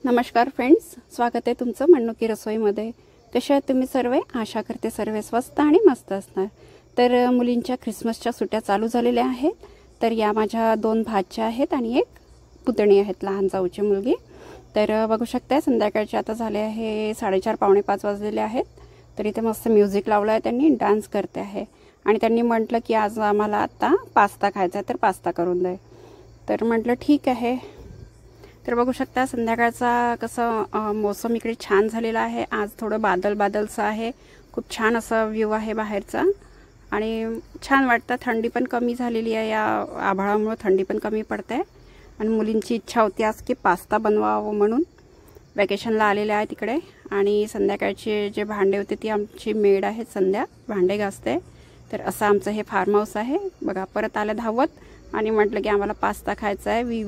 नमस्कार फ्रेंड्स, स्वागत आहे तुमचं मन्नू की रसोईमध्ये। कशा आहात तुम्ही सर्व? आशा करते सर्व स्वस्त आणि मस्त असणार। तर मुलींच्या ख्रिसमसच्या सुट्ट्या चालू झालेल्या आहेत। तर या माझ्या 2 भाच्या आहेत आणि एक पुतणी आहेत, लहान जाऊची मुलगी। तर बघू शकता संध्याकाळचे आता झाले आहे 4:30 पावणे 5 वाजलेले आहेत। तर इथे मस्त म्युझिक लावलं आहे, त्यांनी डान्स करते आहे आणि त्यांनी म्हटलं की आज आम्हाला आता पास्ता खायचा आहे, तर पास्ता करून दे। तर म्हटलं ठीक आहे। तर बघू शकता संध्याकाळचा कसं मौसम इकडे छान झालेला आहे। आज थोडं बादलचं आहे, खूप छान असा व्ह्यू आहे बाहेरचा आणि छान वाटतं। थंडी पण कमी झालेली आहे, या आभाळामुळे थंडी पण कमी पडते आणि मुलींची इच्छा होती आज की पास्ता बनवावं म्हणून वॅकेशनला आलेले आहे तिकडे। आणि संध्याकाळचे जे भांडे होते ती आमची मेड आहे, संध्या भांडे घासते। तर असं आमचं हे फार्म हाऊस आहे बघा। परत आले धावत आणि म्हटलं की आम्हाला पास्ता खायचा आहे, वी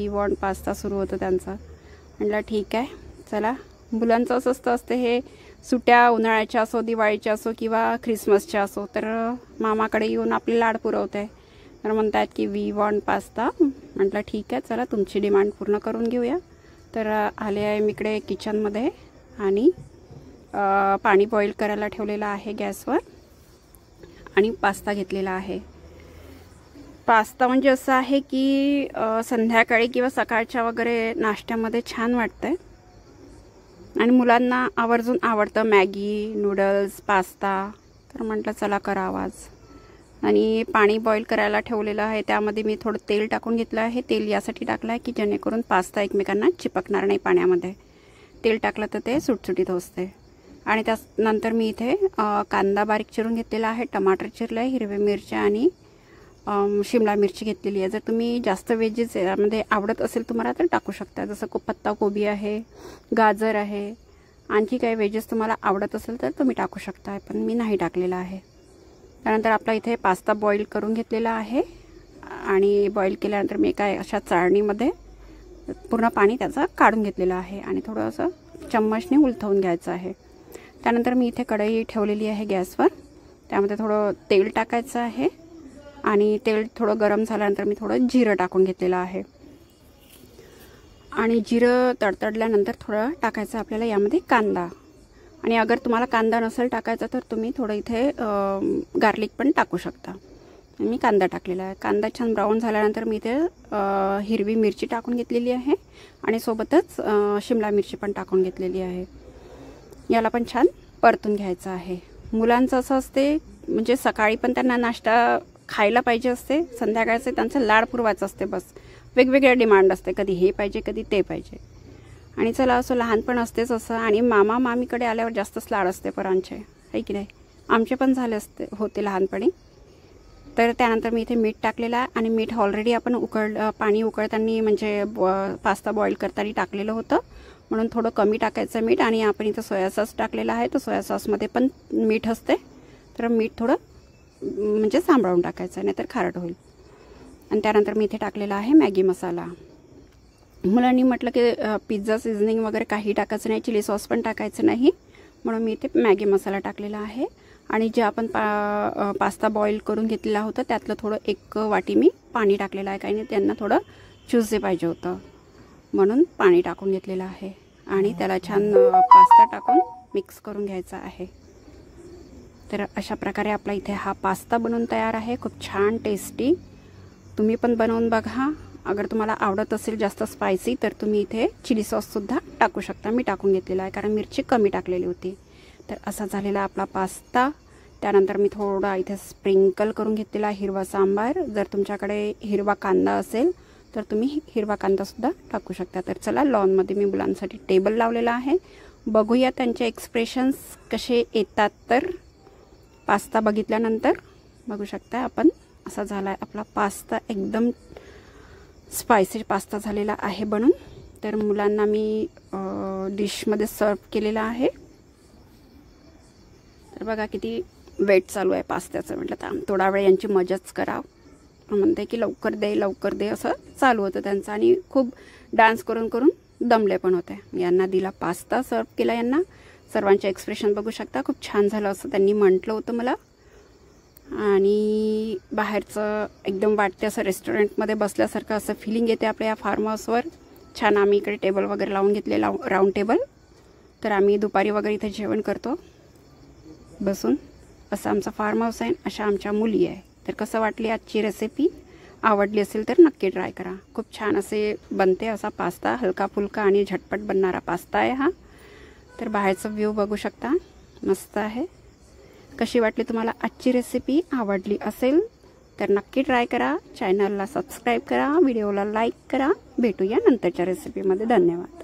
वॉन्ट पास्ता सुरू होतं त्यांचं। म्हटलं ठीक आहे चला। मुलांचं असंच असते, हे सुट्ट्या उन्हाळ्याच्या असो, दिवाळीच्या असो किंवा ख्रिसमसच्या असो, तर मामाकडे येऊन आपले लाड पुरवते। तर म्हणतात की वी वॉन्ट पास्ता। म्हटलं ठीक आहे चला, तुमची डिमांड पूर्ण करून घेऊया। तर आले आहे मी इकडे किचनमध्ये आणि पाणी बॉईल करायला ठेवलेलं आहे गॅसवर आणि पास्ता घेतलेला आहे। पास्ता म्हणजे असं आहे की संध्याकाळी किंवा सकाळच्या वगैरे नाश्त्यामध्ये छान वाटतं आणि मुलांना आवर्जून आवडतं मॅगी, नूडल्स, पास्ता। तर म्हटलं चला करावा आज। आणि पाणी बॉईल करायला ठेवलेलं आहे, त्यामध्ये मी थोडं तेल टाकून घेतलं आहे। तेल यासाठी टाकलं आहे की जेणेकरून पास्ता एकमेकांना चिपकणार नाही पाण्यामध्ये। तेल टाकलं तर ते सुटसुटीत असते। आणि त्यानंतर मी इथे कांदा बारीक चिरून घेतलेला आहे, टमाटर चिरलं आहे, हिरव्या मिरच्या आणि शिमला मिरची घेतलेली आहे। जर तुम्ही जास्त वेजेस यामध्ये आवडत असेल तुम्हाला तर टाकू शकता, जसं पत्ता कोबी आहे, गाजर आहे, आणखी काही वेजेस तुम्हाला आवडत असेल तर तुम्ही टाकू शकता, पण मी नाही टाकलेला आहे। त्यानंतर आपला इथे पास्ता बॉईल करून घेतलेला आहे आणि बॉईल केल्यानंतर मी काय अशा चाळणीमध्ये पूर्ण पाणी त्याचं काढून घेतलेलं आहे आणि थोडं असं चम्मचने उलथवून घ्यायचं आहे। त्यानंतर मी इथे कढई ठेवलेली आहे गॅसवर, त्यामध्ये थोडं तेल टाकायचं आहे आणि तेल थोडं गरम झाल्यानंतर मी थोडं जिरं टाकून घेतलेलं आहे आणि जिरं तडतडल्यानंतर थोडं टाकायचं आपल्याला यामध्ये कांदा। आणि अगर तुम्हाला कांदा नसेल टाकायचा तर तुम्ही थोडं इथे गार्लिक पण टाकू शकता। मी कांदा टाकलेला आहे। कांदा छान ब्राऊन झाल्यानंतर मी इथे हिरवी मिरची टाकून घेतलेली आहे आणि सोबतच शिमला मिरची पण टाकून घेतलेली आहे। याला पण छान परतून घ्यायचं आहे। मुलांचं असं असते म्हणजे सकाळी पण त्यांना नाश्ता खायला पाहिजे असते, संध्याकाळचे त्यांचं लाड पुरवायचं असते, बस वेगवेगळ्या डिमांड असते, कधी हे पाहिजे कधी ते पाहिजे। आणि चला असं लहानपण असतेच असं, आणि मामा मामीकडे आल्यावर जास्तच लाड असते पोरांचे, आहे की नाही? आमचे पण झाले होते लहानपणी। तर त्यानंतर मी इथे मीठ टाकलेलं आहे आणि मीठ ऑलरेडी आपण पाणी उकळताना म्हणजे पास्ता बॉईल करताना टाकलेलं होतं, म्हणून थोडं कमी टाकायचं मीठ। आणि आपण इथं सोया सॉस टाकलेला आहे, तर सोया सॉसमध्ये पण मीठ असते, तर मीठ थोडं म्हणजे सांभाळून टाकायचं, नाही तर खारट होईल। आणि त्यानंतर मी इथे टाकलेला आहे मॅगी मसाला। मुलांनी म्हटलं की पिझ्झा सीझनिंग वगैरे काही टाकायचं नाही, चिली सॉस पण टाकायचं नाही, म्हणून मी इथे मॅगी मसाला टाकलेला आहे। आणि जे आपण पास्ता बॉईल करून घेतलेला होता त्यातलं थोडं 1 वाटी मी पाणी टाकलेलं आहे, काही नाही त्यांना थोडं ज्युसी पाहिजे होतं म्हणून पाणी टाकून घेतलेलं आहे। आणि त्याला छान पास्ता टाकून मिक्स करून घ्यायचा आहे। तर अशा प्रकारे आपला इथे हा पास्ता बनवून तयार आहे, खूप छान टेस्टी। तुम्ही पण बनवून बघा। अगर तुम्हाला आवडत असेल जास्त स्पायसी तर तुम्ही इथे चिली सॉससुद्धा टाकू शकता, मी टाकून घेतलेला आहे कारण मिरची कमी टाकलेली होती। तर असा झालेला आपला पास्ता। त्यानंतर मी थोडा इथे स्प्रिंकल करून घेतलेला हिरवा सांबार। जर तुमच्याकडे हिरवा कांदा असेल तर तुम्ही हिरवा कांदासुद्धा टाकू शकता। तर चला, लॉनमध्ये मी मुलांसाठी टेबल लावलेला आहे, बघूया त्यांचे एक्सप्रेशन्स कसे येतात। तर पास्ता बघितल्यानंतर बघू शकता आपण असा झाला आहे आपला पास्ता, एकदम स्पायसी पास्ता झालेला आहे बनून। तर मुलांना मी डिशमध्ये सर्व केलेला आहे। तर बघा किती वेट चालू आहे पास्त्याचं, म्हटलं तर थोडा वेळ यांची मजाच करावं, म्हणते की लवकर दे असं चालू होतं त्यांचं। आणि खूप डान्स करून करून दमले पण होते। यांना दिला पास्ता, सर्व केला यांना। सर्वांचे एक्सप्रेशन बघू शकता, खूप छान झालं असं त्यांनी म्हटलं होतं मला। आणि बाहेरचं एकदम वाटते असं रेस्टॉरंटमध्ये बसल्यासारखं असं फिलिंग येते आपल्या या फार्म हाऊसवर। छान आम्ही इकडे टेबल वगैरे लावून घेतलेला राऊंड टेबल. तर आम्ही दुपारी वगैरे इथे जेवण करतो बसून. असं आमचा फार्म हाऊस आहे. अशा आमच्या मुली आहे. तर कसं वाटली आजची रेसिपी? आवडली असेल तर नक्की ट्राय करा. खूप छान असे बनते असा पास्ता, हलका फुलका आणि झटपट बनणारा पास्ता आहे हा. तर बाहेरचा व्ह्यू बघू शकता, मस्त आहे. कशी वाटली तुम्हाला आजची रेसिपी? आवडली असेल तर नक्की ट्राय करा. चॅनलला सबस्क्राईब करा, व्हिडिओला लाईक करा. भेटूया नंतरच्या रेसिपीमध्ये. धन्यवाद.